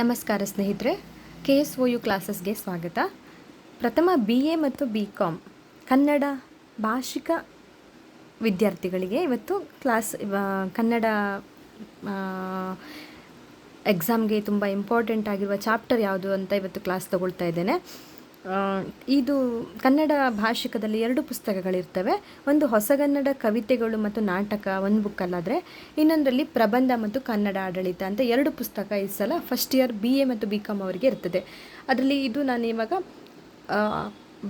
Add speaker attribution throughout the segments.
Speaker 1: ನಮಸ್ಕಾರ ಸ್ನೇಹಿತರೆ, KSOU ಕ್ಲಾಸಸ್ಗೆ ಸ್ವಾಗತ. ಪ್ರಥಮ BA ಮತ್ತು BCom ಕನ್ನಡ ಭಾಷಿಕ ವಿದ್ಯಾರ್ಥಿಗಳಿಗೆ ಇವತ್ತು ಕನ್ನಡ ಎಕ್ಸಾಮ್ಗೆ ತುಂಬ ಇಂಪಾರ್ಟೆಂಟ್ ಆಗಿರುವ ಚಾಪ್ಟರ್ ಯಾವುದು ಅಂತ ಇವತ್ತು ಕ್ಲಾಸ್ ತಗೊಳ್ತಾ ಇದ್ದೇನೆ. ಇದು ಕನ್ನಡ ಭಾಷಿಕದಲ್ಲಿ 2 ಪುಸ್ತಕಗಳಿರ್ತವೆ. ಒಂದು ಹೊಸಗನ್ನಡ ಕವಿತೆಗಳು ಮತ್ತು ನಾಟಕ ಒಂದು ಬುಕ್ಕಲ್ಲಾದರೆ, ಇನ್ನೊಂದರಲ್ಲಿ ಪ್ರಬಂಧ ಮತ್ತು ಕನ್ನಡ ಆಡಳಿತ ಅಂತ 2 ಪುಸ್ತಕ ಈ ಸಲ ಫಸ್ಟ್ ಇಯರ್ BA ಮತ್ತು BCom ಅವರಿಗೆ ಇರ್ತದೆ. ಅದರಲ್ಲಿ ಇದು ನಾನು ಇವಾಗ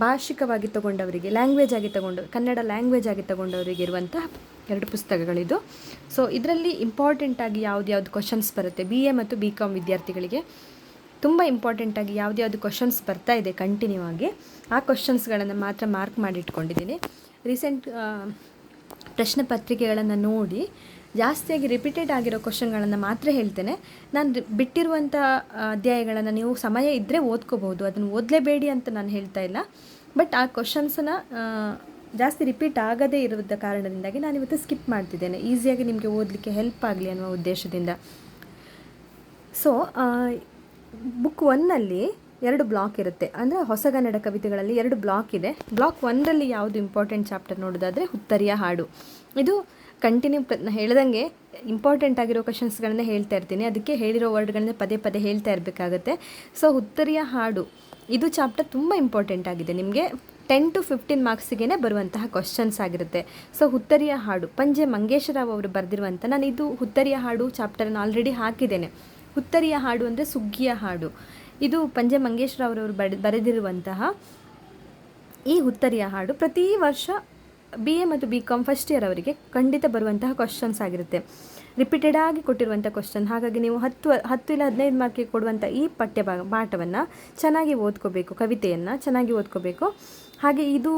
Speaker 1: ಭಾಷಿಕವಾಗಿ ತಗೊಂಡವರಿಗೆ, ಕನ್ನಡ ಲ್ಯಾಂಗ್ವೇಜ್ ಆಗಿ ತಗೊಂಡವರಿಗೆ ಇರುವಂತಹ 2 ಪುಸ್ತಕಗಳಿದು. ಸೊ ಇದರಲ್ಲಿ ಇಂಪಾರ್ಟೆಂಟಾಗಿ ಯಾವ್ದು ಕ್ವಶನ್ಸ್ ಬರುತ್ತೆ BA ಮತ್ತು BCom ವಿದ್ಯಾರ್ಥಿಗಳಿಗೆ, ತುಂಬ ಇಂಪಾರ್ಟೆಂಟಾಗಿ ಯಾವ್ದು ಕ್ವಶನ್ಸ್ ಬರ್ತಾ ಇದೆ ಕಂಟಿನ್ಯೂ ಆಗಿ, ಆ ಕ್ವಶನ್ಸ್ಗಳನ್ನು ಮಾತ್ರ ಮಾರ್ಕ್ ಮಾಡಿಟ್ಕೊಂಡಿದ್ದೀನಿ. ರೀಸೆಂಟ್ ಪ್ರಶ್ನೆ ಪತ್ರಿಕೆಗಳನ್ನು ನೋಡಿ ಜಾಸ್ತಿಯಾಗಿ ರಿಪೀಟೆಡ್ ಆಗಿರೋ ಕ್ವಶನ್ಗಳನ್ನು ಮಾತ್ರ ಹೇಳ್ತೇನೆ. ನಾನು ಬಿಟ್ಟಿರುವಂಥ ಅಧ್ಯಾಯಗಳನ್ನು ನೀವು ಸಮಯ ಇದ್ದರೆ ಓದ್ಕೋಬೋದು, ಅದನ್ನು ಓದಲೇಬೇಡಿ ಅಂತ ನಾನು ಹೇಳ್ತಾ ಇಲ್ಲ. ಬಟ್ ಆ ಕ್ವಶನ್ಸನ್ನು ಜಾಸ್ತಿ ರಿಪೀಟ್ ಆಗದೇ ಇರೋದ ಕಾರಣದಿಂದಾಗಿ ನಾನಿವತ್ತು ಸ್ಕಿಪ್ ಮಾಡ್ತಿದ್ದೇನೆ, ಈಸಿಯಾಗಿ ನಿಮಗೆ ಓದಲಿಕ್ಕೆ ಹೆಲ್ಪ್ ಆಗಲಿ ಅನ್ನುವ ಉದ್ದೇಶದಿಂದ. ಸೊ ಬುಕ್ 1ನಲ್ಲಿ 2 ಬ್ಲಾಕ್ ಇರುತ್ತೆ. ಅಂದರೆ ಹೊಸಗನ್ನಡ ಕವಿತೆಗಳಲ್ಲಿ 2 ಬ್ಲಾಕ್ ಇದೆ. ಬ್ಲಾಕ್ 1ರಲ್ಲಿ ಯಾವುದು ಇಂಪಾರ್ಟೆಂಟ್ ಚಾಪ್ಟರ್ ನೋಡೋದಾದರೆ ಹುತ್ತರಿಯ ಹಾಡು. ಇದು ಕಂಟಿನ್ಯೂ ಹೇಳ್ದಂಗೆ ಇಂಪಾರ್ಟೆಂಟ್ ಆಗಿರೋ ಕ್ವಶನ್ಸ್ಗಳನ್ನೇ ಹೇಳ್ತಾ ಇರ್ತೀನಿ, ಅದಕ್ಕೆ ಹೇಳಿರೋ ವರ್ಡ್ಗಳನ್ನೇ ಪದೇ ಪದೇ ಹೇಳ್ತಾ ಇರಬೇಕಾಗತ್ತೆ. ಸೊ ಹುತ್ತರಿಯ ಹಾಡು ಇದು ಚಾಪ್ಟರ್ ತುಂಬ ಇಂಪಾರ್ಟೆಂಟ್ ಆಗಿದೆ, ನಿಮಗೆ 10 to 15 ಮಾರ್ಕ್ಸಿಗೆ ಬರುವಂತಹ ಕ್ವಶನ್ಸ್ ಆಗಿರುತ್ತೆ. ಸೊ ಹುತ್ತರಿಯ ಹಾಡು ಪಂಜೆ ಮಂಗೇಶರಾವ್ ಅವರು ಬರೆದಿರುವಂಥ, ನಾನು ಇದು ಹುತ್ತರಿಯ ಹಾಡು ಚಾಪ್ಟರನ್ನು ಆಲ್ರೆಡಿ ಹಾಕಿದ್ದೇನೆ. ಹುತ್ತರಿಯ ಹಾಡು ಅಂದರೆ ಸುಗ್ಗಿಯ ಹಾಡು. ಇದು ಪಂಜೆ ಮಂಗೇಶರಾವ್ ಅವರು ಬರೆದಿರುವಂತಹ ಈ ಹುತ್ತರಿಯ ಹಾಡು ಪ್ರತಿ ವರ್ಷ BA ಮತ್ತು BCom ಫಸ್ಟ್ ಇಯರ್ ಅವರಿಗೆ ಖಂಡಿತ ಬರುವಂತಹ ಕ್ವಶನ್ಸ್ ಆಗಿರುತ್ತೆ, ರಿಪೀಟೆಡ್ ಆಗಿ ಕೊಟ್ಟಿರುವಂಥ ಕ್ವಶನ್. ಹಾಗಾಗಿ ನೀವು 10 ಇಲ್ಲ 15 ಮಾರ್ಕಿಗೆ ಕೊಡುವಂಥ ಈ ಪಾಠವನ್ನು ಚೆನ್ನಾಗಿ ಓದ್ಕೋಬೇಕು, ಕವಿತೆಯನ್ನು ಚೆನ್ನಾಗಿ ಓದ್ಕೋಬೇಕು. ಹಾಗೆ ಇದು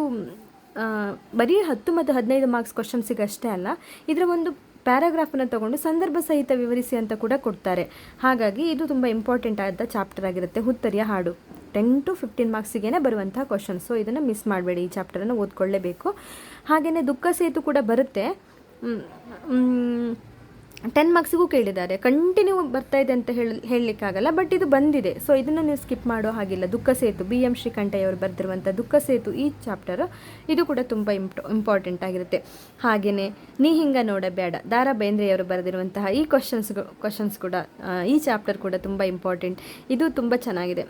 Speaker 1: ಬರೀ 10 ಮತ್ತು 15 ಮಾರ್ಕ್ಸ್ ಕ್ವಶನ್ಸಿಗೆ ಅಷ್ಟೇ ಅಲ್ಲ, ಇದರ ಒಂದು ಪ್ಯಾರಾಗ್ರಾಫನ್ನು ತಗೊಂಡು ಸಂದರ್ಭ ಸಹಿತ ವಿವರಿಸಿ ಅಂತ ಕೂಡ ಕೊಡ್ತಾರೆ. ಹಾಗಾಗಿ ಇದು ತುಂಬ ಇಂಪಾರ್ಟೆಂಟ್ ಆದ ಚಾಪ್ಟರ್ ಆಗಿರುತ್ತೆ ಹುತ್ತರಿಯ ಹಾಡು. 10 to 15 ಮಾರ್ಕ್ಸಿಗೆ ಬರುವಂಥ ಕ್ವಶನ್ಸ್. ಸೊ ಇದನ್ನು ಮಿಸ್ ಮಾಡಬೇಡಿ, ಈ ಚಾಪ್ಟರನ್ನು ಓದ್ಕೊಳ್ಳೇಬೇಕು. ಹಾಗೆಯೇ ದುಃಖ ಸೇತು ಕೂಡ ಬರುತ್ತೆ, 10 ಮಾರ್ಕ್ಸಿಗೂ ಕೇಳಿದ್ದಾರೆ. ಕಂಟಿನ್ಯೂ ಬರ್ತಾ ಇದೆ ಅಂತ ಹೇಳಲಿಕ್ಕಾಗಲ್ಲ, ಬಟ್ ಇದು ಬಂದಿದೆ. ಸೊ ಇದನ್ನು ನೀವು ಸ್ಕಿಪ್ ಮಾಡೋ ಹಾಗಿಲ್ಲ. ದುಃಖ ಸೇತು BM ಶ್ರೀಕಂಠಯ್ಯ ಅವರು ಬರೆದಿರುವಂಥ ದುಃಖ ಸೇತು ಈ ಚಾಪ್ಟರು ಇದು ಕೂಡ ತುಂಬ ಇಂಪಾರ್ಟೆಂಟ್ ಆಗಿರುತ್ತೆ. ಹಾಗೆಯೇ ನೀ ಹಿಂಗ ನೋಡಬೇಡ ದಾರಾ ಬೇಂದ್ರೆಯವರು ಬರೆದಿರುವಂತಹ ಈ ಕ್ವಶನ್ಸ್ ಕೂಡ, ಈ ಚಾಪ್ಟರ್ ಕೂಡ ತುಂಬ ಇಂಪಾರ್ಟೆಂಟ್. ಇದು ತುಂಬ ಚೆನ್ನಾಗಿದೆ.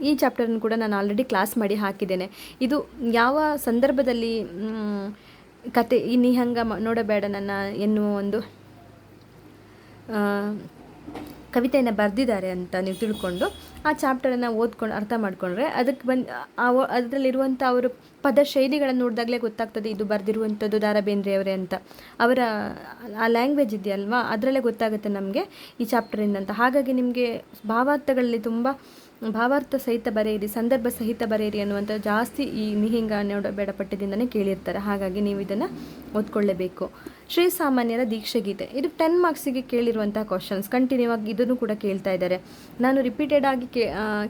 Speaker 1: ಈ ಚಾಪ್ಟರನ್ನು ಕೂಡ ನಾನು ಆಲ್ರೆಡಿ ಕ್ಲಾಸ್ ಮಾಡಿ ಹಾಕಿದ್ದೇನೆ. ಇದು ಯಾವ ಸಂದರ್ಭದಲ್ಲಿ ಕತೆ ಈ ನೀ ಹಂಗ ನೋಡಬೇಡ ನನ್ನ ಎನ್ನುವ ಒಂದು ಕವಿತೆಯನ್ನು ಬರೆದಿದ್ದಾರೆ ಅಂತ ನೀವು ತಿಳ್ಕೊಂಡು ಆ ಚಾಪ್ಟರನ್ನು ಓದ್ಕೊಂಡು ಅರ್ಥ ಮಾಡಿಕೊಂಡ್ರೆ ಅದಕ್ಕೆ ಅದರಲ್ಲಿರುವಂಥ ಅವರು ಪದ ಶೈಲಿಗಳನ್ನು ನೋಡಿದಾಗಲೇ ಗೊತ್ತಾಗ್ತದೆ ಇದು ಬರೆದಿರುವಂಥದ್ದು ದಾರಾ ಬೇಂದ್ರೆಯವರೇ ಅಂತ. ಅವರ ಆ ಲ್ಯಾಂಗ್ವೇಜ್ ಇದೆಯಲ್ವಾ, ಅದರಲ್ಲೇ ಗೊತ್ತಾಗುತ್ತೆ ನಮಗೆ ಈ ಚಾಪ್ಟರಿಂದ ಅಂತ. ಹಾಗಾಗಿ ನಿಮಗೆ ಭಾವಾರ್ಥಗಳಲ್ಲಿ ತುಂಬ ಭಾವಾರ್ಥ ಸಹಿತ ಬರೆಯಿರಿ, ಸಂದರ್ಭ ಸಹಿತ ಬರೆಯಿರಿ ಅನ್ನುವಂಥ ಜಾಸ್ತಿ ಈ ನಿಹಿಂಗ ನೋಡಬೇಡ ಪಠ್ಯದಿಂದನೇ ಕೇಳಿರ್ತಾರೆ. ಹಾಗಾಗಿ ನೀವು ಇದನ್ನು ಓದ್ಕೊಳ್ಳೇಬೇಕು. ಶ್ರೀಸಾಮಾನ್ಯರ ದೀಕ್ಷೆಗೀತೆ ಇದು 10 ಮಾರ್ಕ್ಸಿಗೆ ಕೇಳಿರುವಂಥ ಕ್ವಶನ್ಸ್, ಕಂಟಿನ್ಯೂ ಆಗಿ ಇದನ್ನು ಕೂಡ ಕೇಳ್ತಾ ಇದ್ದಾರೆ. ನಾನು ರಿಪೀಟೆಡ್ ಆಗಿ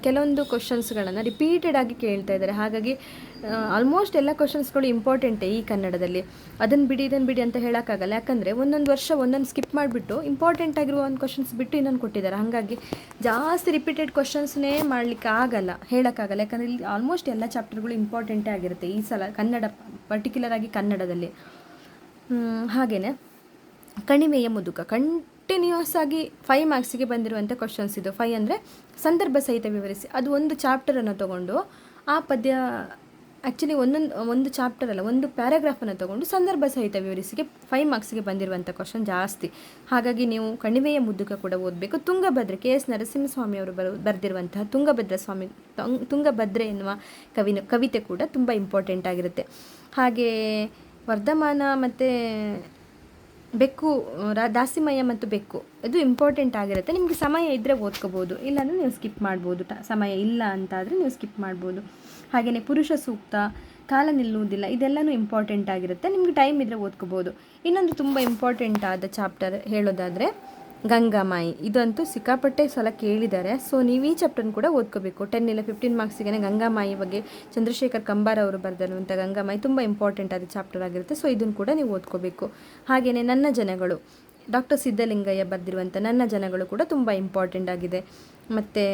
Speaker 1: ಕೆಲವೊಂದು ಕ್ವಶನ್ಸ್ಗಳನ್ನು ರಿಪೀಟೆಡ್ ಆಗಿ ಕೇಳ್ತಾ ಇದ್ದಾರೆ. ಹಾಗಾಗಿ ಆಲ್ಮೋಸ್ಟ್ ಎಲ್ಲ ಕ್ವಶನ್ಸ್ಗಳು ಇಂಪಾರ್ಟೆಂಟೇ ಈ ಕನ್ನಡದಲ್ಲಿ. ಅದನ್ನು ಬಿಡಿ ಅಂತ ಹೇಳೋಕ್ಕಾಗಲ್ಲ, ಯಾಕಂದರೆ ಒಂದೊಂದು ವರ್ಷ ಒಂದೊಂದು ಸ್ಕಿಪ್ ಮಾಡಿಬಿಟ್ಟು ಇಂಪಾರ್ಟೆಂಟ್ ಆಗಿರುವ ಒಂದು ಕ್ವಶನ್ಸ್ ಬಿಟ್ಟು ಇನ್ನೊಂದು ಕೊಟ್ಟಿದ್ದಾರೆ. ಹಾಗಾಗಿ ಜಾಸ್ತಿ ರಿಪೀಟೆಡ್ ಕ್ವಶನ್ಸ್ನೇ ಮಾಡಲಿಕ್ಕೆ ಆಗಲ್ಲ, ಹೇಳೋಕ್ಕಾಗಲ್ಲ. ಯಾಕಂದರೆ ಇಲ್ಲಿ ಆಲ್ಮೋಸ್ಟ್ ಎಲ್ಲ ಚಾಪ್ಟರ್ಗಳು ಇಂಪಾರ್ಟೆಂಟೇ ಆಗಿರುತ್ತೆ ಈ ಸಲ ಕನ್ನಡ, ಪರ್ಟಿಕ್ಯುಲರ್ ಆಗಿ ಕನ್ನಡದಲ್ಲಿ. ಹಾಗೆಯೇ ಕಣಿವೆಯ ಮುದುಕ ಕಂಟಿನ್ಯೂಸ್ ಆಗಿ 5 ಮಾರ್ಕ್ಸಿಗೆ ಬಂದಿರುವಂಥ ಕ್ವಶನ್ಸ್ ಇದು. 5 ಅಂದರೆ ಸಂದರ್ಭ ಸಹಿತ ವಿವರಿಸಿ. ಅದು ಒಂದು ಚಾಪ್ಟರನ್ನು ತಗೊಂಡು ಆ ಪದ್ಯ ಆ್ಯಕ್ಚುಲಿ ಒಂದು ಚಾಪ್ಟರ್ ಅಲ್ಲ, ಒಂದು ಪ್ಯಾರಾಗ್ರಾಫನ್ನು ತಗೊಂಡು ಸಂದರ್ಭ ಸಹಿತ ವಿವರಿಸಿಗೆ 5 ಮಾರ್ಕ್ಸಿಗೆ ಬಂದಿರುವಂಥ ಕ್ವಶನ್ ಜಾಸ್ತಿ. ಹಾಗಾಗಿ ನೀವು ಕಣಿವೆಯ ಮುದುಕ ಕೂಡ ಓದಬೇಕು. ತುಂಗಭದ್ರೆ KS ನರಸಿಂಹಸ್ವಾಮಿ ಅವರು ಬರೆದಿರುವಂತಹ ತುಂಗಭದ್ರೆ ಎನ್ನುವ ಕವಿತೆ ಕೂಡ ತುಂಬ ಇಂಪಾರ್ಟೆಂಟ್ ಆಗಿರುತ್ತೆ. ಹಾಗೆ ವರ್ಧಮಾನ ಮತ್ತು ಬೆಕ್ಕು, ದಾಸಿಮಯ್ಯ ಮತ್ತು ಬೆಕ್ಕು ಇದು ಇಂಪಾರ್ಟೆಂಟ್ ಆಗಿರುತ್ತೆ. ನಿಮಗೆ ಸಮಯ ಇದ್ದರೆ ಓದ್ಕೋಬೋದು, ಇಲ್ಲಾಂದರೆ ನೀವು ಸ್ಕಿಪ್ ಮಾಡ್ಬೋದು. ಸಮಯ ಇಲ್ಲ ಅಂತಾದರೆ ನೀವು ಸ್ಕಿಪ್ ಮಾಡ್ಬೋದು. ಹಾಗೆಯೇ ಪುರುಷ ಸೂಕ್ತ, ಕಾಲ ನಿಲ್ಲುವುದಿಲ್ಲ, ಇದೆಲ್ಲನೂ ಇಂಪಾರ್ಟೆಂಟ್ ಆಗಿರುತ್ತೆ. ನಿಮಗೆ ಟೈಮ್ ಇದ್ದರೆ ಓದ್ಕೋಬೋದು. ಇನ್ನೊಂದು ತುಂಬ ಇಂಪಾರ್ಟೆಂಟ್ ಆದ ಚಾಪ್ಟರ್ ಹೇಳೋದಾದರೆ ಗಂಗಾಮಾಯಿ. ಇದಂತೂ ಸಿಕ್ಕಾಪಟ್ಟೆ ಸಲ ಕೇಳಿದ್ದಾರೆ. ಸೊ ನೀವು ಈ ಚಾಪ್ಟರ್ನ ಕೂಡ ಓದ್ಕೋಬೇಕು. 10 ಇಲ್ಲ 15 ಮಾರ್ಕ್ಸಿಗೆ ಗಂಗಾಮಾಯಿ ಬಗ್ಗೆ ಚಂದ್ರಶೇಖರ್ ಕಂಬಾರ ಅವರು ಬರೆದಿರುವಂಥ ಗಂಗಾಮಾಯಿ ತುಂಬ ಇಂಪಾರ್ಟೆಂಟ್ ಆದ ಚಾಪ್ಟರ್ ಆಗಿರುತ್ತೆ. ಸೊ ಇದನ್ನು ಕೂಡ ನೀವು ಓದ್ಕೋಬೇಕು. ಹಾಗೆಯೇ ನನ್ನ ಜನಗಳು ಡಾಕ್ಟರ್ ಸಿದ್ಧಲಿಂಗಯ್ಯ ಬರೆದಿರುವಂಥ ನನ್ನ ಜನಗಳು ಕೂಡ ತುಂಬ ಇಂಪಾರ್ಟೆಂಟ್ ಆಗಿದೆ. ಮತ್ತು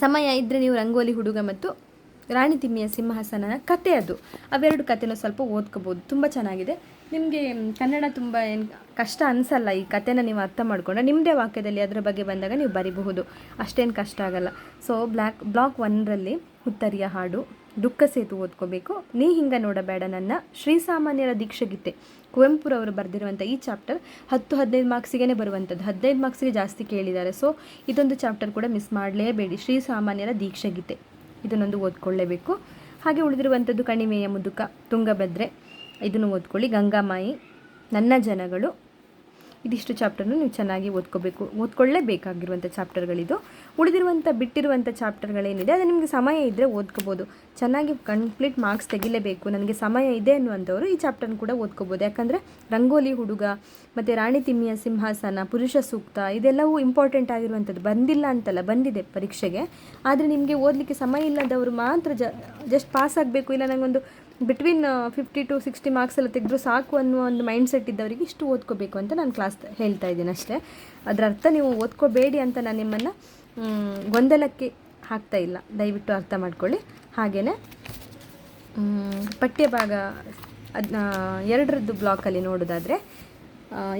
Speaker 1: ಸಮಯ ಇದ್ದರೆ ನೀವು ರಂಗೋಲಿ ಹುಡುಗ ಮತ್ತು ರಾಣಿ ತಿಮ್ಮಿಯ ಸಿಂಹಾಸನನ ಕತೆ, ಅವೆರಡು ಕತೆನೂ ಸ್ವಲ್ಪ ಓದ್ಕೋಬೋದು, ತುಂಬ ಚೆನ್ನಾಗಿದೆ. ನಿಮಗೆ ಕನ್ನಡ ತುಂಬ ಏನು ಕಷ್ಟ ಅನಿಸಲ್ಲ. ಈ ಕತೆನ ನೀವು ಅರ್ಥ ಮಾಡಿಕೊಂಡ್ರೆ ನಿಮ್ಮದೇ ವಾಕ್ಯದಲ್ಲಿ ಅದರ ಬಗ್ಗೆ ಬಂದಾಗ ನೀವು ಬರಿಬಹುದು, ಅಷ್ಟೇನು ಕಷ್ಟ ಆಗಲ್ಲ. ಸೊ ಬ್ಲಾಕ್ 1ರಲ್ಲಿ ಹುತ್ತರಿಯ ಹಾಡು, ದುಃಖ ಸೇತು ಓದ್ಕೋಬೇಕು. ನೀ ಹಿಂಗೆ ನೋಡಬೇಡ ನನ್ನ, ಶ್ರೀಸಾಮಾನ್ಯರ ದೀಕ್ಷಾಗೀತೆ, ಕುವೆಂಪುರವರು ಬರೆದಿರುವಂಥ ಈ ಚಾಪ್ಟರ್ 10-15 ಮಾರ್ಕ್ಸಿಗೆ ಬರುವಂಥದ್ದು, 15 ಮಾರ್ಕ್ಸಿಗೆ ಜಾಸ್ತಿ ಕೇಳಿದ್ದಾರೆ. ಸೊ ಇದೊಂದು ಚಾಪ್ಟರ್ ಕೂಡ ಮಿಸ್ ಮಾಡಲೇಬೇಡಿ, ಶ್ರೀಸಾಮಾನ್ಯರ ದೀಕ್ಷಾಗೀತೆ ಇದನ್ನೊಂದು ಓದ್ಕೊಳ್ಳೇಬೇಕು. ಹಾಗೆ ಉಳಿದಿರುವಂಥದ್ದು ಕಣಿವೆಯ ಮುದುಕ, ತುಂಗಭದ್ರೆ ಇದನ್ನು ಓದ್ಕೊಳ್ಳಿ, ಗಂಗಾಮಾಯಿ, ನನ್ನ ಜನಗಳು, ಇದಿಷ್ಟು ಚಾಪ್ಟರ್ನು ನೀವು ಚೆನ್ನಾಗಿ ಓದ್ಕೊಳ್ಳೇಬೇಕಾಗಿರುವಂಥ ಚಾಪ್ಟರ್ಗಳಿದು. ಉಳಿದಿರುವಂಥ ಬಿಟ್ಟಿರುವಂಥ ಚಾಪ್ಟರ್ಗಳೇನಿದೆ ಅದು ನಿಮಗೆ ಸಮಯ ಇದ್ದರೆ ಓದ್ಕೋಬೋದು. ಚೆನ್ನಾಗಿ ಕಂಪ್ಲೀಟ್ ಮಾರ್ಕ್ಸ್ ತೆಗಿಲೇಬೇಕು, ನನಗೆ ಸಮಯ ಇದೆ ಅನ್ನುವಂಥವ್ರು ಈ ಚಾಪ್ಟರ್ನ ಕೂಡ ಓದ್ಕೋಬೋದು. ಯಾಕಂದರೆ ರಂಗೋಲಿ ಹುಡುಗ ಮತ್ತು ರಾಣಿ ತಿಮ್ಮಿಯ ಸಿಂಹಾಸನ, ಪುರುಷ ಸೂಕ್ತ ಇದೆಲ್ಲವೂ ಇಂಪಾರ್ಟೆಂಟ್ ಆಗಿರುವಂಥದ್ದು. ಬಂದಿಲ್ಲ ಅಂತಲ್ಲ, ಬಂದಿದೆ ಪರೀಕ್ಷೆಗೆ. ಆದರೆ ನಿಮಗೆ ಓದಲಿಕ್ಕೆ ಸಮಯ ಇಲ್ಲದವರು ಮಾತ್ರ ಜಸ್ಟ್ ಪಾಸ್ ಆಗಬೇಕು, ಇಲ್ಲ ನನಗೊಂದು ಬಿಟ್ವೀನ್ 50 to 60 ಮಾರ್ಕ್ಸ್ ಎಲ್ಲ ತೆಗೆದ್ರು ಸಾಕು ಅನ್ನುವ ಒಂದು ಮೈಂಡ್ ಸೆಟ್ ಇದ್ದವರಿಗೆ ಇಷ್ಟು ಓದ್ಕೋಬೇಕು ಅಂತ ನಾನು ಕ್ಲಾಸ್ ಹೇಳ್ತಾ ಇದ್ದೀನಿ ಅಷ್ಟೇ. ಅದರ ಅರ್ಥ ನೀವು ಓದ್ಕೋಬೇಡಿ ಅಂತ ನಾನು ನಿಮ್ಮನ್ನು ಗೊಂದಲಕ್ಕೆ ಹಾಕ್ತಾ ಇಲ್ಲ, ದಯವಿಟ್ಟು ಅರ್ಥ ಮಾಡ್ಕೊಳ್ಳಿ. ಹಾಗೆಯೇ ಪಠ್ಯಭಾಗ 2ರದ್ದು ಬ್ಲಾಕಲ್ಲಿ ನೋಡೋದಾದರೆ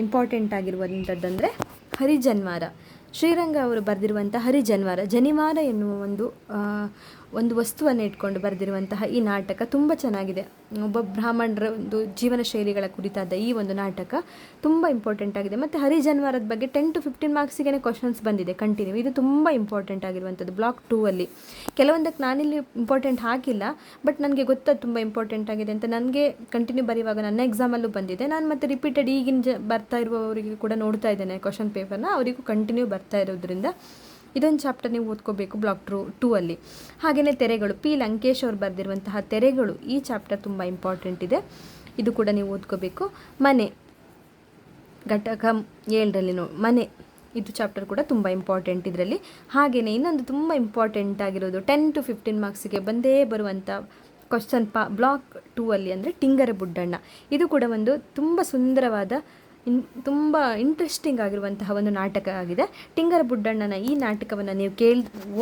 Speaker 1: ಇಂಪಾರ್ಟೆಂಟ್ ಆಗಿರುವಂಥದ್ದಂದರೆ ಹರಿಜನ್ವಾರ, ಶ್ರೀರಂಗ ಅವರು ಬರೆದಿರುವಂಥ ಹರಿಜನ್ವಾರ, ಜನಿವಾರ ಎನ್ನುವ ಒಂದು ವಸ್ತುವನ್ನು ಇಟ್ಕೊಂಡು ಬರೆದಿರುವಂತಹ ಈ ನಾಟಕ ತುಂಬ ಚೆನ್ನಾಗಿದೆ. ಒಬ್ಬ ಬ್ರಾಹ್ಮಣರ ಒಂದು ಜೀವನ ಶೈಲಿಗಳ ಕುರಿತಾದ ಈ ಒಂದು ನಾಟಕ ತುಂಬ ಇಂಪಾರ್ಟೆಂಟ್ ಆಗಿದೆ. ಮತ್ತು ಹರಿಜನ್ವಾರದ ಬಗ್ಗೆ 10 to 15 ಮಾರ್ಕ್ಸಿಗೆ ಕ್ವಶನ್ಸ್ ಬಂದಿದೆ ಕಂಟಿನ್ಯೂ. ಇದು ತುಂಬ ಇಂಪಾರ್ಟೆಂಟ್ ಆಗಿರುವಂಥದ್ದು. ಬ್ಲಾಕ್ 2ಅಲ್ಲಿ ಕೆಲವೊಂದಕ್ಕೆ ನಾನಿಲ್ಲಿ ಇಂಪಾರ್ಟೆಂಟ್ ಹಾಕಿಲ್ಲ, ಬಟ್ ನನಗೆ ಗೊತ್ತದು ತುಂಬ ಇಂಪಾರ್ಟೆಂಟ್ ಆಗಿದೆ ಅಂತ. ನನಗೆ ಕಂಟಿನ್ಯೂ ಬರೆಯುವಾಗ ನನ್ನ ಎಕ್ಸಾಮಲ್ಲೂ ಬಂದಿದೆ. ನಾನು ಮತ್ತೆ ರಿಪೀಟೆಡ್ ಈಗಿನ ಬರ್ತಾ ಇರುವವರಿಗೆ ಕೂಡ ನೋಡ್ತಾ ಇದ್ದೇನೆ ಕ್ವಶನ್ ಪೇಪರ್ನ, ಅವರಿಗೂ ಕಂಟಿನ್ಯೂ ಬರ್ತಾ ಇರೋದ್ರಿಂದ ಇದೊಂದು ಚಾಪ್ಟರ್ ನೀವು ಓದ್ಕೋಬೇಕು ಬ್ಲಾಕ್ 2ಅಲ್ಲಿ. ಹಾಗೆಯೇ ತೆರೆಗಳು, ಪಿ ಲಂಕೇಶ್ ಅವರು ಬರೆದಿರುವಂತಹ ತೆರೆಗಳು, ಈ ಚಾಪ್ಟರ್ ತುಂಬ ಇಂಪಾರ್ಟೆಂಟ್ ಇದೆ, ಇದು ಕೂಡ ನೀವು ಓದ್ಕೋಬೇಕು. ಮನೆ, ಘಟಕ 7ರಲ್ಲಿ ಮನೆ, ಇದು ಚಾಪ್ಟರ್ ಕೂಡ ತುಂಬ ಇಂಪಾರ್ಟೆಂಟ್ ಇದರಲ್ಲಿ. ಹಾಗೆಯೇ ಇನ್ನೊಂದು ತುಂಬ ಇಂಪಾರ್ಟೆಂಟ್ ಆಗಿರೋದು 10 to 15 ಮಾರ್ಕ್ಸಿಗೆ ಬಂದೇ ಬರುವಂಥ ಕ್ವಶನ್ ಬ್ಲಾಕ್ 2ಅಲ್ಲಿ ಅಂದರೆ ಟಿಂಗರ ಬುಡ್ಡಣ್ಣ. ಇದು ಕೂಡ ಒಂದು ತುಂಬ ಸುಂದರವಾದ ತುಂಬ ಇಂಟ್ರೆಸ್ಟಿಂಗ್ ಆಗಿರುವಂತಹ ಒಂದು ನಾಟಕ ಆಗಿದೆ. ಟಿಂಗರ ಬುಡ್ಡಣ್ಣನ ಈ ನಾಟಕವನ್ನು ನೀವು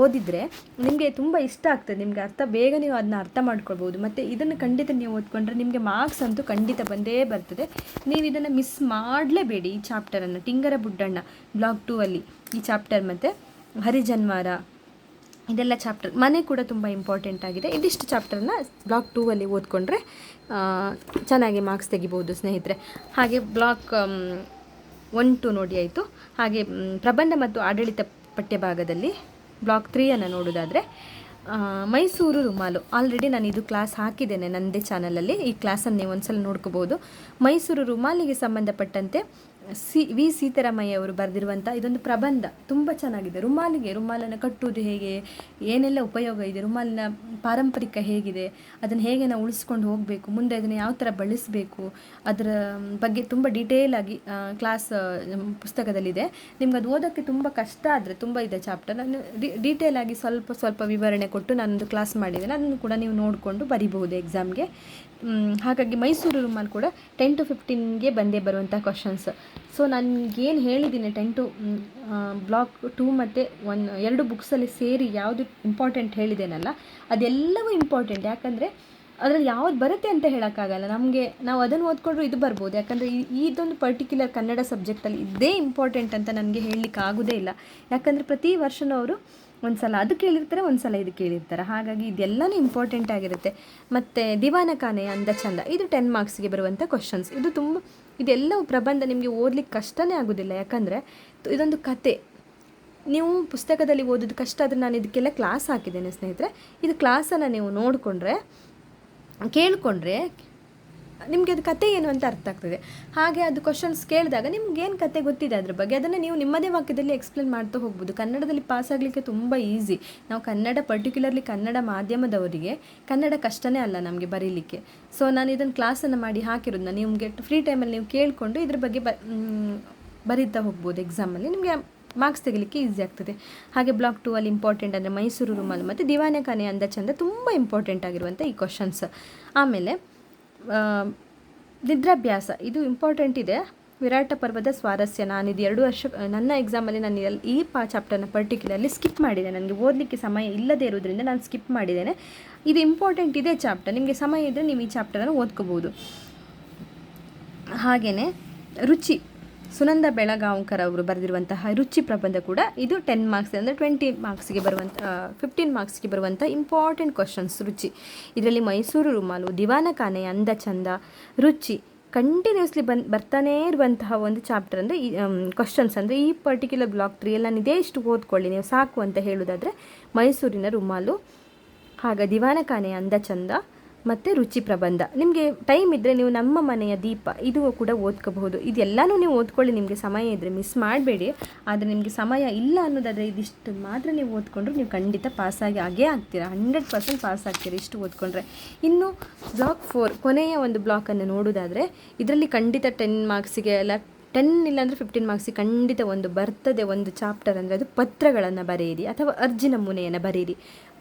Speaker 1: ಓದಿದರೆ ನಿಮಗೆ ತುಂಬ ಇಷ್ಟ ಆಗ್ತದೆ, ನಿಮಗೆ ಬೇಗ ನೀವು ಅದನ್ನ ಅರ್ಥ ಮಾಡ್ಕೊಳ್ಬೋದು. ಮತ್ತು ಇದನ್ನು ಖಂಡಿತ ನೀವು ಓದ್ಕೊಂಡ್ರೆ ನಿಮಗೆ ಮಾರ್ಕ್ಸ್ ಅಂತೂ ಖಂಡಿತ ಬಂದೇ ಬರ್ತದೆ. ನೀವು ಇದನ್ನು ಮಿಸ್ ಮಾಡಲೇಬೇಡಿ ಈ ಚಾಪ್ಟರನ್ನು, ಟಿಂಗರ ಬುಡ್ಡಣ್ಣ ಬ್ಲಾಕ್ 2ಅಲ್ಲಿ ಈ ಚಾಪ್ಟರ್, ಮತ್ತು ಹರಿಜನ್ವಾರ ಇದೆಲ್ಲ ಚಾಪ್ಟರ್. ಮನೆ ಕೂಡ ತುಂಬ ಇಂಪಾರ್ಟೆಂಟ್ ಆಗಿದೆ. ಇದಿಷ್ಟು ಚಾಪ್ಟರ್ನ ಬ್ಲಾಕ್ 2ಅಲ್ಲಿ ಓದ್ಕೊಂಡ್ರೆ ಚೆನ್ನಾಗಿ ಮಾರ್ಕ್ಸ್ ತೆಗಿಬೋದು ಸ್ನೇಹಿತರೆ. ಹಾಗೆ ಬ್ಲಾಕ್ 1-2 ನೋಡಿ ಆಯಿತು. ಹಾಗೆ ಪ್ರಬಂಧ ಮತ್ತು ಆಡಳಿತ ಪಠ್ಯಭಾಗದಲ್ಲಿ ಬ್ಲಾಕ್ 3ಅನ್ನು ನೋಡೋದಾದರೆ ಮೈಸೂರು ರುಮಾಲು, ಆಲ್ರೆಡಿ ನಾನು ಇದು ಕ್ಲಾಸ್ ಹಾಕಿದ್ದೇನೆ ನನ್ನದೇ ಚಾನಲಲ್ಲಿ, ಈ ಕ್ಲಾಸನ್ನು ನೀವು ಒಂದ್ಸಲ ನೋಡ್ಕೋಬೋದು. ಮೈಸೂರು ರುಮಾಲಿಗೆ ಸಂಬಂಧಪಟ್ಟಂತೆ ವಿ ಸೀತಾರಾಮಯ್ಯ ಅವರು ಬರೆದಿರುವಂಥ ಇದೊಂದು ಪ್ರಬಂಧ ತುಂಬ ಚೆನ್ನಾಗಿದೆ. ರುಮಾಲನ್ನು ಕಟ್ಟುವುದು ಹೇಗೆ, ಏನೆಲ್ಲ ಉಪಯೋಗ ಇದೆ, ರುಮಾಲಿನ ಪಾರಂಪರಿಕ ಹೇಗಿದೆ, ಅದನ್ನು ಹೇಗೆ ನಾವು ಉಳಿಸ್ಕೊಂಡು ಹೋಗಬೇಕು, ಮುಂದೆ ಅದನ್ನು ಯಾವ ಥರ ಬಳಸಬೇಕು, ಅದರ ಬಗ್ಗೆ ತುಂಬ ಡೀಟೇಲ್ ಆಗಿ ಕ್ಲಾಸ್ ಪುಸ್ತಕದಲ್ಲಿದೆ. ನಿಮ್ಗೆ ಅದು ಓದೋಕ್ಕೆ ತುಂಬ ಕಷ್ಟ ಆದರೆ ತುಂಬ ಇದೆ ಚಾಪ್ಟರ್, ನಾನು ಡೀಟೇಲ್ ಆಗಿ ಸ್ವಲ್ಪ ವಿವರಣೆ ಕೊಟ್ಟು ನಾನೊಂದು ಕ್ಲಾಸ್ ಮಾಡಿದ್ದೇನೆ, ಅದನ್ನು ಕೂಡ ನೀವು ನೋಡಿಕೊಂಡು ಬರಿಬಹುದು ಎಕ್ಸಾಮ್ಗೆ. ಹಾಗಾಗಿ ಮೈಸೂರು ರುಮಾಲ್ ಕೂಡ 10 to 15ಗೆ ಬಂದೇ ಬರುವಂಥ ಕ್ವಶನ್ಸ್. ಸೊ ನನಗೇನು ಹೇಳಿದ್ದೀನಿ 10 to ಬ್ಲಾಕ್ 2 ಮತ್ತು 2 ಬುಕ್ಸಲ್ಲಿ ಸೇರಿ ಯಾವುದು ಇಂಪಾರ್ಟೆಂಟ್ ಹೇಳಿದ್ದೇನಲ್ಲ ಅದೆಲ್ಲವೂ ಇಂಪಾರ್ಟೆಂಟ್. ಯಾಕಂದರೆ ಅದರಲ್ಲಿ ಯಾವ್ದು ಬರುತ್ತೆ ಅಂತ ಹೇಳೋಕ್ಕಾಗಲ್ಲ, ನಾವು ಅದನ್ನು ಓದ್ಕೊಂಡ್ರು ಇದು ಬರ್ಬೋದು. ಯಾಕಂದರೆ ಇದೊಂದು ಪರ್ಟಿಕ್ಯುಲರ್ ಕನ್ನಡ ಸಬ್ಜೆಕ್ಟಲ್ಲಿ ಇದೇ ಇಂಪಾರ್ಟೆಂಟ್ ಅಂತ ನನಗೆ ಹೇಳಲಿಕ್ಕೆ ಆಗೋದೇ ಇಲ್ಲ. ಯಾಕಂದರೆ ಪ್ರತಿ ವರ್ಷವೂ ಅವರು ಒಂದು ಸಲ ಅದು ಕೇಳಿರ್ತಾರೆ, ಒಂದು ಸಲ ಇದು ಕೇಳಿರ್ತಾರೆ. ಹಾಗಾಗಿ ಇದೆಲ್ಲನೂ ಇಂಪಾರ್ಟೆಂಟ್ ಆಗಿರುತ್ತೆ. ಮತ್ತು ದಿವಾನ ಖಾನೆ ಅಂದ ಚಂದ, ಇದು 10 ಮಾರ್ಕ್ಸ್ಗೆ ಬರುವಂಥ ಕ್ವಶನ್ಸ್. ಇದೆಲ್ಲವೂ ಪ್ರಬಂಧ ನಿಮಗೆ ಓದಲಿಕ್ಕೆ ಕಷ್ಟನೇ ಆಗೋದಿಲ್ಲ. ಯಾಕಂದರೆ ಇದೊಂದು ಕತೆ, ನೀವು ಪುಸ್ತಕದಲ್ಲಿ ಓದೋದು ಕಷ್ಟ ಆದರೆ ನಾನು ಇದಕ್ಕೆಲ್ಲ ಕ್ಲಾಸ್ ಹಾಕಿದ್ದೇನೆ ಸ್ನೇಹಿತರೆ. ಇದು ಕ್ಲಾಸನ್ನು ನೀವು ನೋಡಿಕೊಂಡ್ರೆ ಕೇಳಿಕೊಂಡ್ರೆ ನಿಮಗೆ ಅದು ಕತೆ ಏನು ಅಂತ ಅರ್ಥ ಆಗ್ತದೆ. ಹಾಗೆ ಅದು ಕ್ವಶನ್ಸ್ ಕೇಳಿದಾಗ ನಿಮ್ಗೇನು ಕತೆ ಗೊತ್ತಿದೆ ಅದ್ರ ಬಗ್ಗೆ ಅದನ್ನು ನೀವು ನಿಮ್ಮದೇ ವಾಕ್ಯದಲ್ಲಿ ಎಕ್ಸ್ಪ್ಲೇನ್ ಮಾಡ್ತಾ ಹೋಗ್ಬೋದು. ಕನ್ನಡದಲ್ಲಿ ಪಾಸ್ ಆಗಲಿಕ್ಕೆ ತುಂಬ ಈಸಿ. ನಾವು ಪರ್ಟಿಕ್ಯುಲರ್ಲಿ ಕನ್ನಡ ಮಾಧ್ಯಮದವರಿಗೆ ಕನ್ನಡ ಕಷ್ಟನೇ ಅಲ್ಲ ನಮಗೆ ಬರೀಲಿಕ್ಕೆ. ಸೊ ನಾನು ಇದನ್ನು ಕ್ಲಾಸನ್ನು ಮಾಡಿ ಹಾಕಿರೋದನ್ನ ನಿಮಗೆ ಫ್ರೀ ಟೈಮಲ್ಲಿ ನೀವು ಕೇಳಿಕೊಂಡು ಇದ್ರ ಬಗ್ಗೆ ಬರೀತಾ ಹೋಗ್ಬೋದು. ಎಕ್ಸಾಮಲ್ಲಿ ನಿಮಗೆ ಮಾರ್ಕ್ಸ್ ತೆಗಿಲಿಕ್ಕೆ ಈಸಿ ಆಗ್ತದೆ. ಹಾಗೆ ಬ್ಲಾಕ್ 2ಅಲ್ಲಿ ಇಂಪಾರ್ಟೆಂಟ್ ಅಂದರೆ ಮೈಸೂರು ರುಮಾಲು ಮತ್ತು ದಿವಾನ ಖಾನೆ ಅಂದ ಚಂದ ತುಂಬ ಇಂಪಾರ್ಟೆಂಟ್ ಆಗಿರುವಂಥ ಈ ಕ್ವಶನ್ಸ್. ಆಮೇಲೆ ನಿದ್ರಾಭ್ಯಾಸ ಇದು ಇಂಪಾರ್ಟೆಂಟ್ ಇದೆ, ವಿರಾಟ ಪರ್ವದ ಸ್ವಾರಸ್ಯ. ನಾನಿದು 2 ವರ್ಷ ನನ್ನ ಎಕ್ಸಾಮಲ್ಲಿ ನಾನು ಈ ಚಾಪ್ಟರ್ನ ಪರ್ಟಿಕ್ಯುಲರ್ಲಿ ಸ್ಕಿಪ್ ಮಾಡಿದೆ. ನನಗೆ ಓದಲಿಕ್ಕೆ ಸಮಯ ಇಲ್ಲದೇ ಇರೋದ್ರಿಂದ ನಾನು ಸ್ಕಿಪ್ ಮಾಡಿದ್ದೇನೆ. ಇದು ಇಂಪಾರ್ಟೆಂಟ್ ಇದೆ ಚಾಪ್ಟರ್, ನಿಮಗೆ ಸಮಯ ಇದ್ದರೆ ನೀವು ಈ ಚಾಪ್ಟರನ್ನು ಓದ್ಕೋಬೋದು. ಹಾಗೆಯೇ ರುಚಿ, ಸುನಂದ ಬೆಳಗಾಂವ್ಕರ್ ಅವರು ಬರೆದಿರುವಂತಹ ರುಚಿ ಪ್ರಬಂಧ ಕೂಡ ಇದು 10 ಮಾರ್ಕ್ಸ್ ಅಂದರೆ 20 ಮಾರ್ಕ್ಸ್ಗೆ ಬರುವಂಥ 15 ಮಾರ್ಕ್ಸ್ಗೆ ಬರುವಂಥ ಇಂಪಾರ್ಟೆಂಟ್ ಕ್ವಶನ್ಸ್ ರುಚಿ. ಇದರಲ್ಲಿ ಮೈಸೂರು ರುಮಾಲು, ದಿವಾನ ಖಾನೆ, ಅಂದ ಚಂದ, ರುಚಿ ಕಂಟಿನ್ಯೂಸ್ಲಿ ಬರ್ತಾನೇ ಇರುವಂತಹ ಒಂದು ಚಾಪ್ಟರ್ ಅಂದರೆ ಈ ಕ್ವಶನ್ಸ್. ಅಂದರೆ ಈ ಪರ್ಟಿಕ್ಯುಲರ್ ಬ್ಲಾಕ್ 3 ನಾನು ಇದೇ ಇಷ್ಟು ಓದ್ಕೊಳ್ಳಿ ನೀವು ಸಾಕು ಅಂತ ಹೇಳೋದಾದರೆ ಮೈಸೂರಿನ ರುಮಾಲು, ಹಾಗೆ ದಿವಾನ ಖಾನೆ, ಅಂದ ಚಂದ ಮತ್ತು ರುಚಿ ಪ್ರಬಂಧ. ನಿಮಗೆ ಟೈಮ್ ಇದ್ದರೆ ನೀವು ನಮ್ಮ ಮನೆಯ ದೀಪ ಇದು ಕೂಡ ಓದ್ಕೋಬಹುದು. ಇದೆಲ್ಲನೂ ನೀವು ಓದ್ಕೊಳ್ಳಿ, ನಿಮಗೆ ಸಮಯ ಇದ್ದರೆ ಮಿಸ್ ಮಾಡಬೇಡಿ. ಆದರೆ ನಿಮಗೆ ಸಮಯ ಇಲ್ಲ ಅನ್ನೋದಾದರೆ ಇದಿಷ್ಟು ಮಾತ್ರ ನೀವು ಓದ್ಕೊಂಡ್ರೆ ನೀವು ಖಂಡಿತ ಪಾಸಾಗಿ ಆಗೇ ಆಗ್ತೀರಾ, 100% ಪಾಸ್ ಆಗ್ತೀರಾ ಇಷ್ಟು ಓದ್ಕೊಂಡ್ರೆ. ಇನ್ನು ಬ್ಲಾಕ್ 4 ಕೊನೆಯ ಒಂದು ಬ್ಲಾಕನ್ನು ನೋಡೋದಾದರೆ ಇದರಲ್ಲಿ ಖಂಡಿತ 10 ಮಾರ್ಕ್ಸಿಗೆ ಎಲ್ಲ 10 ಇಲ್ಲಾಂದರೆ 15 ಮಾರ್ಕ್ಸಿಗೆ ಖಂಡಿತ ಒಂದು ಬರ್ತದೆ ಒಂದು ಚಾಪ್ಟರ್. ಅಂದರೆ ಅದು ಪತ್ರಗಳನ್ನು ಬರೆಯಿರಿ ಅಥವಾ ಅರ್ಜಿ ನಮೂನೆಯನ್ನು ಬರೆಯಿರಿ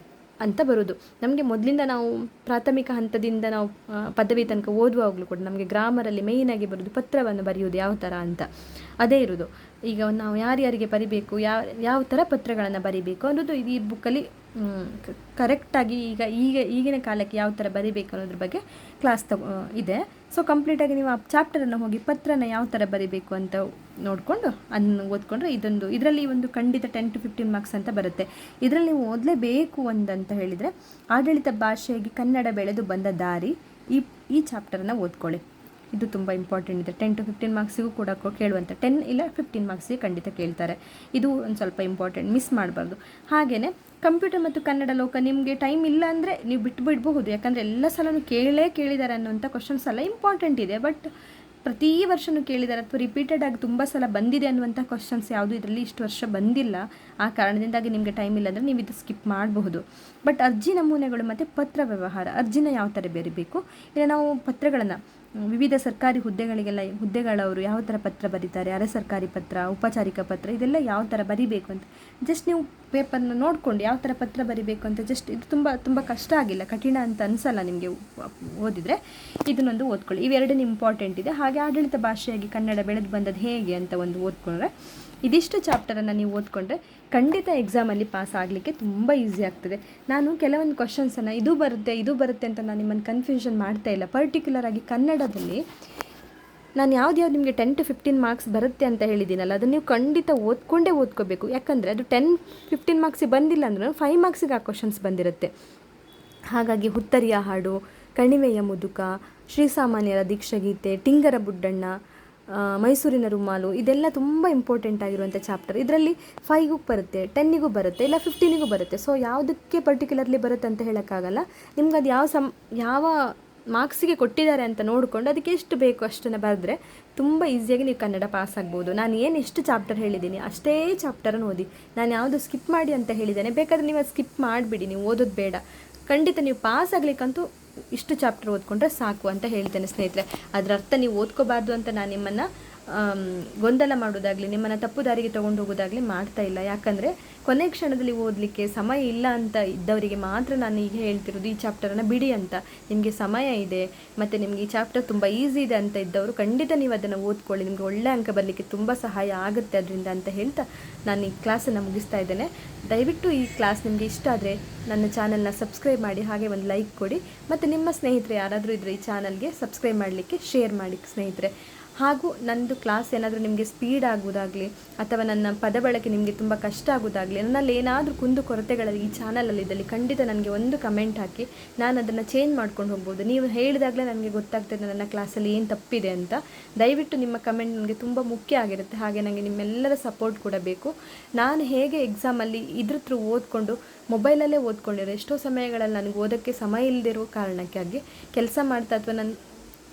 Speaker 1: ಅಂತ ಬರೋದು. ನಮಗೆ ಮೊದಲಿಂದ ನಾವು ಪ್ರಾಥಮಿಕ ಹಂತದಿಂದ ನಾವು ಪದವಿ ತನಕ ಓದುವಾಗಲೂ ಕೂಡ ನಮಗೆ ಗ್ರಾಮರಲ್ಲಿ ಮೇಯ್ನಾಗಿ ಬರೋದು ಪತ್ರವನ್ನು ಬರೆಯೋದು ಯಾವ ಥರ ಅಂತ ಅದೇ ಇರೋದು. ಈಗ ನಾವು ಯಾರ್ಯಾರಿಗೆ ಬರಿಬೇಕು, ಯಾವ ಥರ ಪತ್ರಗಳನ್ನು ಬರಿಬೇಕು ಅನ್ನೋದು ಈ ಬುಕ್ಕಲ್ಲಿ ಕರೆಕ್ಟಾಗಿ ಈಗಿನ ಕಾಲಕ್ಕೆ ಯಾವ ಥರ ಬರಿಬೇಕು ಅನ್ನೋದ್ರ ಬಗ್ಗೆ ಕ್ಲಾಸ್ ಇದೆ. ಸೊ ಕಂಪ್ಲೀಟಾಗಿ ನೀವು ಆ ಚಾಪ್ಟರನ್ನು ಹೋಗಿ ಪತ್ರನ ಯಾವ ಥರ ಬರಿಬೇಕು ಅಂತ ನೋಡಿಕೊಂಡು ಅದನ್ನು ಓದ್ಕೊಂಡ್ರೆ ಇದರಲ್ಲಿ ಒಂದು ಖಂಡಿತ 10 to 15 ಮಾರ್ಕ್ಸ್ ಅಂತ ಬರುತ್ತೆ. ಇದರಲ್ಲಿ ನೀವು ಓದಲೇಬೇಕು ಒಂದಂತ ಹೇಳಿದರೆ ಆಡಳಿತ ಭಾಷೆಗೆ ಕನ್ನಡ ಬೆಳೆದು ಬಂದ ದಾರಿ, ಈ ಚಾಪ್ಟರನ್ನು ಓದ್ಕೊಳ್ಳಿ. ಇದು ತುಂಬ ಇಂಪಾರ್ಟೆಂಟ್ ಇದೆ. 10 to 15 ಮಾರ್ಕ್ಸಿಗೂ ಕೂಡ ಕೇಳುವಂಥ 10 ಇಲ್ಲ 15 ಮಾರ್ಕ್ಸಿಗೆ ಖಂಡಿತ ಕೇಳ್ತಾರೆ. ಇದು ಒಂದು ಸ್ವಲ್ಪ ಇಂಪಾರ್ಟೆಂಟ್, ಮಿಸ್ ಮಾಡಬಾರ್ದು. ಹಾಗೆಯೇ ಕಂಪ್ಯೂಟರ್ ಮತ್ತು ಕನ್ನಡ ಲೋಕ ನಿಮಗೆ ಟೈಮ್ ಇಲ್ಲ ಅಂದರೆ ನೀವು ಬಿಟ್ಬಿಡ್ಬಹುದು. ಯಾಕಂದರೆ ಎಲ್ಲ ಸಲನೂ ಕೇಳಿದ್ದಾರೆ ಅನ್ನೋಂಥ ಕ್ವಶನ್ಸ್ ಎಲ್ಲ ಇಂಪಾರ್ಟೆಂಟ್ ಇದೆ. ಬಟ್ ಪ್ರತಿ ವರ್ಷವೂ ಕೇಳಿದ್ದಾರೆ ಅಥವಾ ರಿಪೀಟೆಡ್ ಆಗಿ ತುಂಬ ಸಲ ಬಂದಿದೆ ಅನ್ನುವಂಥ ಕ್ವಶನ್ಸ್ ಯಾವುದು ಇದರಲ್ಲಿ ಇಷ್ಟು ವರ್ಷ ಬಂದಿಲ್ಲ. ಆ ಕಾರಣದಿಂದಾಗಿ ನಿಮಗೆ ಟೈಮ್ ಇಲ್ಲ ಅಂದರೆ ನೀವು ಇದು ಸ್ಕಿಪ್ ಮಾಡಬಹುದು. ಬಟ್ ಅರ್ಜಿ ನಮೂನೆಗಳು ಮತ್ತು ಪತ್ರ ವ್ಯವಹಾರ, ಅರ್ಜಿನ ಯಾವ ಥರ ಬರೀಬೇಕು, ಇಲ್ಲ ನಾವು ಪತ್ರಗಳನ್ನು ವಿವಿಧ ಸರ್ಕಾರಿ ಹುದ್ದೆಗಳವರು ಯಾವ ಥರ ಪತ್ರ ಬರೀತಾರೆ, ಅರೆ ಸರ್ಕಾರಿ ಪತ್ರ, ಔಪಚಾರಿಕ ಪತ್ರ, ಇದೆಲ್ಲ ಯಾವ ಥರ ಬರಿಬೇಕು ಅಂತ ಜಸ್ಟ್ ನೀವು ಪೇಪರ್ನ ನೋಡಿಕೊಂಡು ಯಾವ ಥರ ಪತ್ರ ಬರಿಬೇಕು ಅಂತ ಜಸ್ಟ್ ಇದು ತುಂಬ ಕಷ್ಟ ಆಗಿಲ್ಲ, ಕಠಿಣ ಅಂತ ಅನಿಸಲ್ಲ ನಿಮಗೆ ಓದಿದರೆ. ಇದನ್ನೊಂದು ಓದ್ಕೊಳ್ಳಿ. ಇವೆರಡನೇ ಇಂಪಾರ್ಟೆಂಟ್ ಇದೆ. ಹಾಗೆ ಆಡಳಿತ ಭಾಷೆಯಾಗಿ ಕನ್ನಡ ಬೆಳೆದು ಬಂದದ್ದು ಹೇಗೆ ಅಂತ ಒಂದು ಓದ್ಕೊಂಡ್ರೆ ಇದಿಷ್ಟು ಚಾಪ್ಟರನ್ನು ನೀವು ಓದ್ಕೊಂಡ್ರೆ ಖಂಡಿತ ಎಕ್ಸಾಮಲ್ಲಿ ಪಾಸ್ ಆಗಲಿಕ್ಕೆ ತುಂಬ ಈಸಿ ಆಗ್ತದೆ. ನಾನು ಕೆಲವೊಂದು ಕ್ವಶನ್ಸನ್ನು ಇದು ಬರುತ್ತೆ ಅಂತ ನಾನು ನಿಮ್ಮನ್ನು ಕನ್ಫ್ಯೂಷನ್ ಮಾಡ್ತಾ ಇಲ್ಲ. ಪರ್ಟಿಕ್ಯುಲರ್ ಆಗಿ ಕನ್ನಡದಲ್ಲಿ ನಾನು ಯಾವ್ದು ನಿಮಗೆ 10 to 15 ಮಾರ್ಕ್ಸ್ ಬರುತ್ತೆ ಅಂತ ಹೇಳಿದ್ದೀನಲ್ಲ, ಅದನ್ನು ನೀವು ಖಂಡಿತ ಓದ್ಕೋಬೇಕು. ಯಾಕಂದರೆ ಅದು 10-15 ಮಾರ್ಕ್ಸಿಗೆ ಬಂದಿಲ್ಲ ಅಂದ್ರೂ 5 ಮಾರ್ಕ್ಸಿಗೆ ಆ ಕ್ವಶನ್ಸ್ ಬಂದಿರುತ್ತೆ. ಹಾಗಾಗಿ ಹುತ್ತರಿಯ ಹಾಡು, ಕಣಿವೆಯ ಮುದುಕ, ಶ್ರೀಸಾಮಾನ್ಯರ ದೀಕ್ಷಾಗೀತೆ, ಟಿಂಗರ ಬುಡ್ಡಣ್ಣ, ಮೈಸೂರಿನ ರುಮಾಲು, ಇದೆಲ್ಲ ತುಂಬ ಇಂಪಾರ್ಟೆಂಟ್ ಆಗಿರುವಂಥ ಚಾಪ್ಟರ್. ಇದರಲ್ಲಿ 5ಗೂ ಬರುತ್ತೆ, 10ಗೂ ಬರುತ್ತೆ, ಇಲ್ಲ 15ಗೂ ಬರುತ್ತೆ. ಸೊ ಯಾವುದಕ್ಕೆ ಪರ್ಟಿಕ್ಯುಲರ್ಲಿ ಬರುತ್ತೆ ಅಂತ ಹೇಳೋಕ್ಕಾಗಲ್ಲ. ನಿಮ್ಗೆ ಅದು ಯಾವ ಮಾರ್ಕ್ಸಿಗೆ ಕೊಟ್ಟಿದ್ದಾರೆ ಅಂತ ನೋಡಿಕೊಂಡು ಅದಕ್ಕೆ ಎಷ್ಟು ಬೇಕು ಅಷ್ಟನ್ನು ಬರೆದ್ರೆ ತುಂಬ ಈಸಿಯಾಗಿ ನೀವು ಕನ್ನಡ ಪಾಸ್ ಆಗ್ಬೋದು. ನಾನು ಎಷ್ಟು ಚಾಪ್ಟರ್ ಹೇಳಿದ್ದೀನಿ ಅಷ್ಟೇ ಚಾಪ್ಟರನ್ನು ಓದಿ. ನಾನು ಯಾವುದು ಸ್ಕಿಪ್ ಮಾಡಿ ಅಂತ ಹೇಳಿದ್ದೇನೆ, ಬೇಕಾದರೆ ನೀವು ಅದು ಸ್ಕಿಪ್ ಮಾಡಿಬಿಡಿ, ನೀವು ಓದೋದು ಬೇಡ. ಖಂಡಿತ ನೀವು ಪಾಸ್ ಆಗಲಿಕ್ಕಂತೂ ಇಷ್ಟು ಚಾಪ್ಟರ್ ಓದ್ಕೊಂಡ್ರೆ ಸಾಕು ಅಂತ ಹೇಳ್ತೇನೆ ಸ್ನೇಹಿತರೆ. ಅದರ ಅರ್ಥ ನೀವು ಓದ್ಕೋಬಾರ್ದು ಅಂತ ನಾನು ನಿಮ್ಮನ್ನು ಗೊಂದಲ ಮಾಡೋದಾಗಲಿ, ನಿಮ್ಮನ್ನು ತಪ್ಪು ದಾರಿಗೆ ತೊಗೊಂಡು ಹೋಗೋದಾಗಲಿ ಮಾಡ್ತಾ ಇಲ್ಲ. ಯಾಕಂದರೆ ಕೊನೆ ಕ್ಷಣದಲ್ಲಿ ಓದಲಿಕ್ಕೆ ಸಮಯ ಇಲ್ಲ ಅಂತ ಇದ್ದವರಿಗೆ ಮಾತ್ರ ನಾನು ಈಗ ಹೇಳ್ತಿರೋದು ಈ ಚಾಪ್ಟರನ್ನು ಬಿಡಿ ಅಂತ. ನಿಮಗೆ ಸಮಯ ಇದೆ ಮತ್ತು ನಿಮಗೆ ಈ ಚಾಪ್ಟರ್ ತುಂಬ ಈಸಿ ಇದೆ ಅಂತ ಇದ್ದವರು ಖಂಡಿತ ನೀವು ಅದನ್ನು ಓದ್ಕೊಳ್ಳಿ, ನಿಮಗೆ ಒಳ್ಳೆ ಅಂಕ ಬರಲಿಕ್ಕೆ ತುಂಬ ಸಹಾಯ ಆಗುತ್ತೆ ಅದರಿಂದ ಅಂತ ಹೇಳ್ತಾ ನಾನು ಈ ಕ್ಲಾಸನ್ನು ಮುಗಿಸ್ತಾ ಇದ್ದೇನೆ. ದಯವಿಟ್ಟು ಈ ಕ್ಲಾಸ್ ನಿಮಗೆ ಇಷ್ಟ ಆದರೆ ನನ್ನ ಚಾನಲ್ನ ಸಬ್ಸ್ಕ್ರೈಬ್ ಮಾಡಿ, ಹಾಗೆ ಒಂದು ಲೈಕ್ ಕೊಡಿ, ಮತ್ತು ನಿಮ್ಮ ಸ್ನೇಹಿತರೆ ಯಾರಾದರೂ ಇದ್ದರೆ ಈ ಚಾನಲ್ಗೆ ಸಬ್ಸ್ಕ್ರೈಬ್ ಮಾಡಲಿಕ್ಕೆ ಶೇರ್ ಮಾಡಿ ಸ್ನೇಹಿತರೆ. ಹಾಗೂ ನನ್ನದು ಕ್ಲಾಸ್ ಏನಾದರೂ ನಿಮಗೆ ಸ್ಪೀಡ್ ಆಗೋದಾಗಲಿ ಅಥವಾ ನನ್ನ ಪದ ಬಳಕೆ ನಿಮಗೆ ತುಂಬ ಕಷ್ಟ ಆಗೋದಾಗಲಿ, ನನ್ನಲ್ಲಿ ಏನಾದರೂ ಕುಂದು ಕೊರತೆಗಳಲ್ಲಿ ಈ ಚಾನಲಲ್ಲಿದ್ದಲ್ಲಿ ಖಂಡಿತ ನನಗೆ ಒಂದು ಕಮೆಂಟ್ ಹಾಕಿ ನಾನು ಅದನ್ನು ಚೇಂಜ್ ಮಾಡ್ಕೊಂಡು ಹೋಗ್ಬೋದು. ನೀವು ಹೇಳಿದಾಗಲೇ ನನಗೆ ಗೊತ್ತಾಗ್ತದೆ ನನ್ನ ಕ್ಲಾಸಲ್ಲಿ ಏನು ತಪ್ಪಿದೆ ಅಂತ. ದಯವಿಟ್ಟು ನಿಮ್ಮ ಕಮೆಂಟ್ ನನಗೆ ತುಂಬ ಮುಖ್ಯ ಆಗಿರುತ್ತೆ. ಹಾಗೆ ನನಗೆ ನಿಮ್ಮೆಲ್ಲರ ಸಪೋರ್ಟ್ ಕೂಡ ಬೇಕು. ನಾನು ಹೇಗೆ ಎಕ್ಸಾಮಲ್ಲಿ ಇದ್ರ ಥ್ರೂ ಓದ್ಕೊಂಡು ಮೊಬೈಲಲ್ಲೇ ಓದ್ಕೊಂಡಿರೋ ಎಷ್ಟೋ ಸಮಯಗಳಲ್ಲಿ ನನಗೆ ಓದೋಕ್ಕೆ ಸಮಯ ಇಲ್ಲದಿರೋ ಕಾರಣಕ್ಕಾಗಿ ಕೆಲಸ ಮಾಡ್ತಾ ಅಥವಾ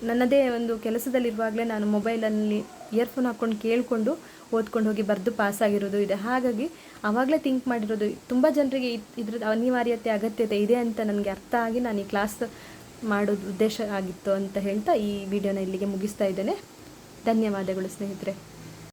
Speaker 1: ನನ್ನದೇ ಒಂದು ಕೆಲಸದಲ್ಲಿರುವಾಗಲೇ ನಾನು ಮೊಬೈಲಲ್ಲಿ ಇಯರ್ಫೋನ್ ಹಾಕ್ಕೊಂಡು ಕೇಳಿಕೊಂಡು ಓದ್ಕೊಂಡು ಹೋಗಿ ಬರೆದು ಪಾಸಾಗಿರೋದು ಇದೆ. ಹಾಗಾಗಿ ಆವಾಗಲೇ ಥಿಂಕ್ ಮಾಡಿರೋದು ತುಂಬ ಜನರಿಗೆ ಇದ್ರ ಅನಿವಾರ್ಯತೆ ಅಗತ್ಯತೆ ಇದೆ ಅಂತ ನನಗೆ ಅರ್ಥ ಆಗಿ ನಾನು ಈ ಕ್ಲಾಸ್ ಮಾಡೋದು ಉದ್ದೇಶ ಆಗಿತ್ತು ಅಂತ ಹೇಳ್ತಾ ಈ ವಿಡಿಯೋನ ಇಲ್ಲಿಗೆ ಮುಗಿಸ್ತಾ ಇದ್ದೇನೆ. ಧನ್ಯವಾದಗಳು ಸ್ನೇಹಿತರೆ.